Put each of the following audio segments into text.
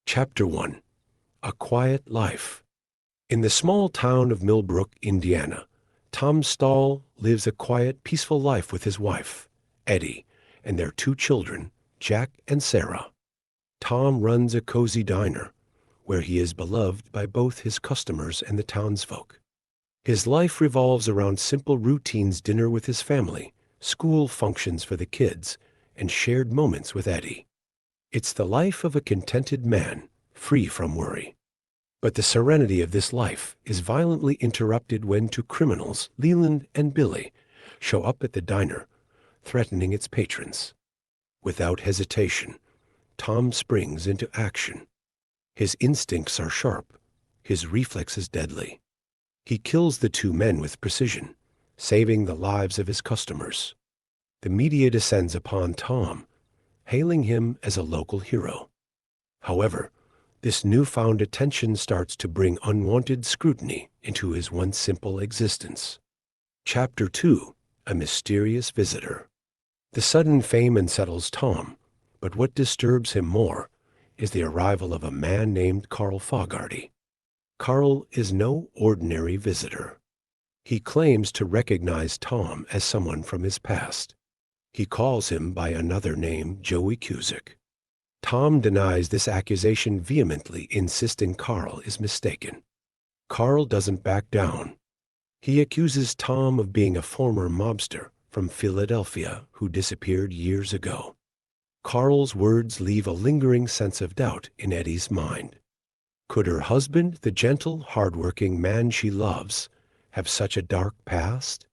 Chapter 1. A Quiet Life. In the small town of Millbrook, Indiana, Tom Stahl lives a quiet, peaceful life with his wife, Eddie, and their two children, Jack and Sarah. Tom runs a cozy diner, where he is beloved by both his customers and the townsfolk. His life revolves around simple routines: dinner with his family, school functions for the kids, and shared moments with Eddie. It's the life of a contented man, free from worry. But the serenity of this life is violently interrupted when two criminals, Leland and Billy, show up at the diner, threatening its patrons. Without hesitation, Tom springs into action. His instincts are sharp, his reflexes deadly. He kills the two men with precision, saving the lives of his customers. The media descends upon Tom, hailing him as a local hero. However, this newfound attention starts to bring unwanted scrutiny into his once simple existence. Chapter 2. A Mysterious Visitor. The sudden fame unsettles Tom, but what disturbs him more is the arrival of a man named Carl Fogarty. Carl is no ordinary visitor. He claims to recognize Tom as someone from his past. He calls him by another name, Joey Cusick. Tom denies this accusation vehemently, insisting Carl is mistaken. Carl doesn't back down. He accuses Tom of being a former mobster from Philadelphia who disappeared years ago. Carl's words leave a lingering sense of doubt in Eddie's mind. Could her husband, the gentle, hard-working man she loves, have such a dark past?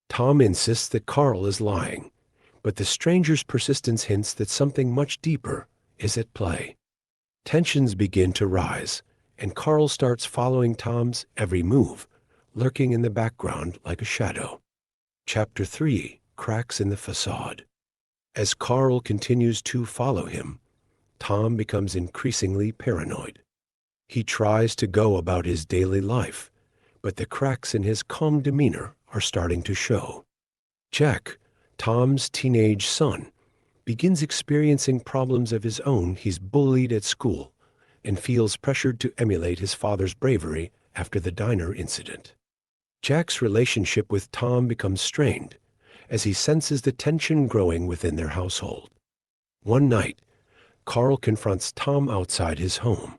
Tom insists that Carl is lying, but the stranger's persistence hints that something much deeper is at play. Tensions begin to rise, and Carl starts following Tom's every move, lurking in the background like a shadow. Chapter 3. Cracks in the Facade. As Carl continues to follow him, Tom becomes increasingly paranoid. He tries to go about his daily life, but the cracks in his calm demeanor are starting to show. Jack, Tom's teenage son, begins experiencing problems of his own. He's bullied at school and feels pressured to emulate his father's bravery after the diner incident. Jack's relationship with Tom becomes strained as he senses the tension growing within their household. One night, Carl confronts Tom outside his home,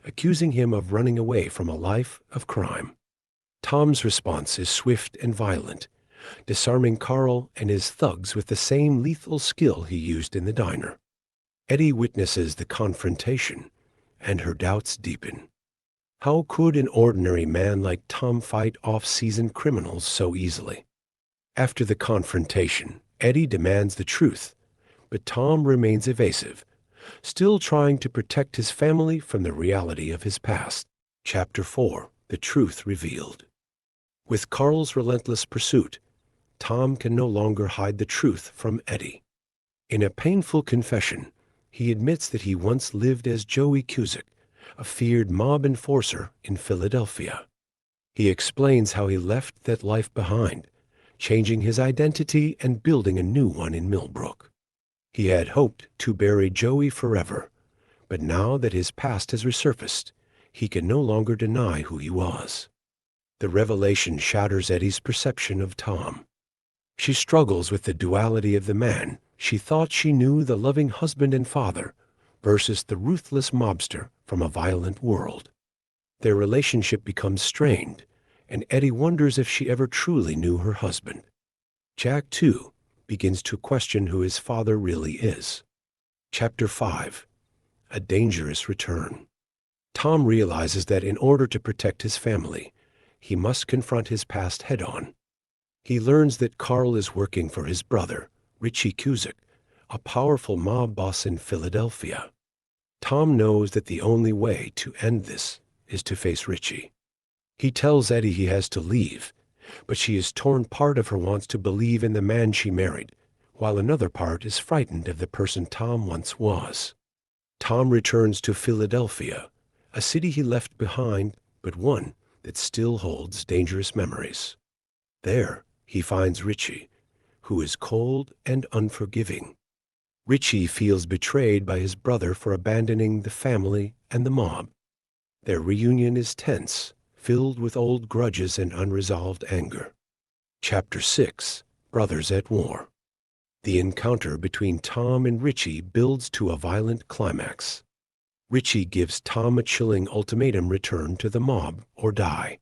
accusing him of running away from a life of crime. Tom's response is swift and violent, disarming Carl and his thugs with the same lethal skill he used in the diner. Eddie witnesses the confrontation, and her doubts deepen. How could an ordinary man like Tom fight off seasoned criminals so easily? After the confrontation, Eddie demands the truth, but Tom remains evasive, still trying to protect his family from the reality of his past. Chapter 4. The Truth Revealed. With Carl's relentless pursuit, Tom can no longer hide the truth from Eddie. In a painful confession, he admits that he once lived as Joey Cusick, a feared mob enforcer in Philadelphia. He explains how he left that life behind, changing his identity and building a new one in Millbrook. He had hoped to bury Joey forever, but now that his past has resurfaced, he can no longer deny who he was. The revelation shatters Eddie's perception of Tom. She struggles with the duality of the man she thought she knew, the loving husband and father, versus the ruthless mobster from a violent world. Their relationship becomes strained, and Eddie wonders if she ever truly knew her husband. Jack, too, begins to question who his father really is. Chapter 5. A Dangerous Return. Tom realizes that in order to protect his family, he must confront his past head-on. He learns that Carl is working for his brother, Richie Cusick, a powerful mob boss in Philadelphia. Tom knows that the only way to end this is to face Richie. He tells Eddie he has to leave, but she is torn. Part of her wants to believe in the man she married, while another part is frightened of the person Tom once was. Tom returns to Philadelphia, a city he left behind, but one that still holds dangerous memories. There, he finds Richie, who is cold and unforgiving. Richie feels betrayed by his brother for abandoning the family and the mob. Their reunion is tense, filled with old grudges and unresolved anger. Chapter 6: Brothers at War. The encounter between Tom and Richie builds to a violent climax. Richie gives Tom a chilling ultimatum: return to the mob or die.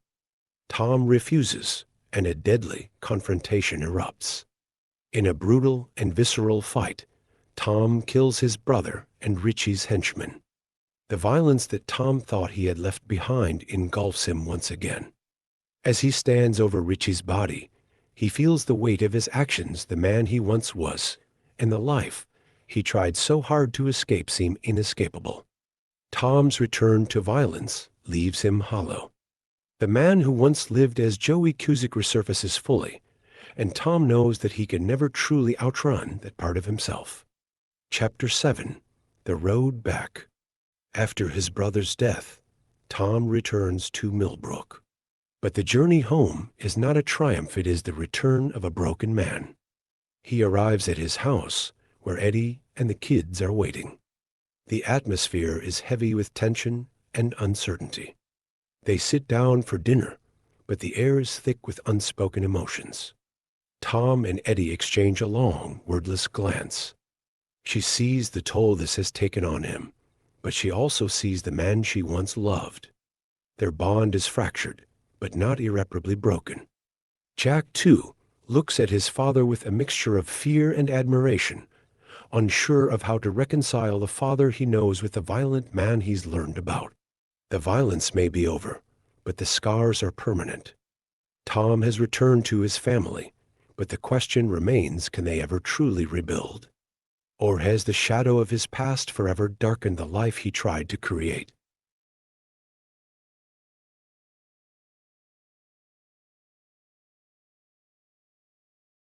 Tom refuses, and a deadly confrontation erupts. In a brutal and visceral fight, Tom kills his brother and Richie's henchman. The violence that Tom thought he had left behind engulfs him once again. As he stands over Richie's body, he feels the weight of his actions. The man he once was, and the life he tried so hard to escape, seem inescapable. Tom's return to violence leaves him hollow. The man who once lived as Joey Cusick resurfaces fully, and Tom knows that he can never truly outrun that part of himself. Chapter 7: The Road Back. After his brother's death, Tom returns to Millbrook. But the journey home is not a triumph, it is the return of a broken man. He arrives at his house, where Eddie and the kids are waiting. The atmosphere is heavy with tension and uncertainty. They sit down for dinner, but the air is thick with unspoken emotions. Tom and Eddie exchange a long, wordless glance. She sees the toll this has taken on him, but she also sees the man she once loved. Their bond is fractured, but not irreparably broken. Jack, too, looks at his father with a mixture of fear and admiration, unsure of how to reconcile the father he knows with the violent man he's learned about. The violence may be over, but the scars are permanent. Tom has returned to his family, but the question remains, can they ever truly rebuild? Or has the shadow of his past forever darkened the life he tried to create?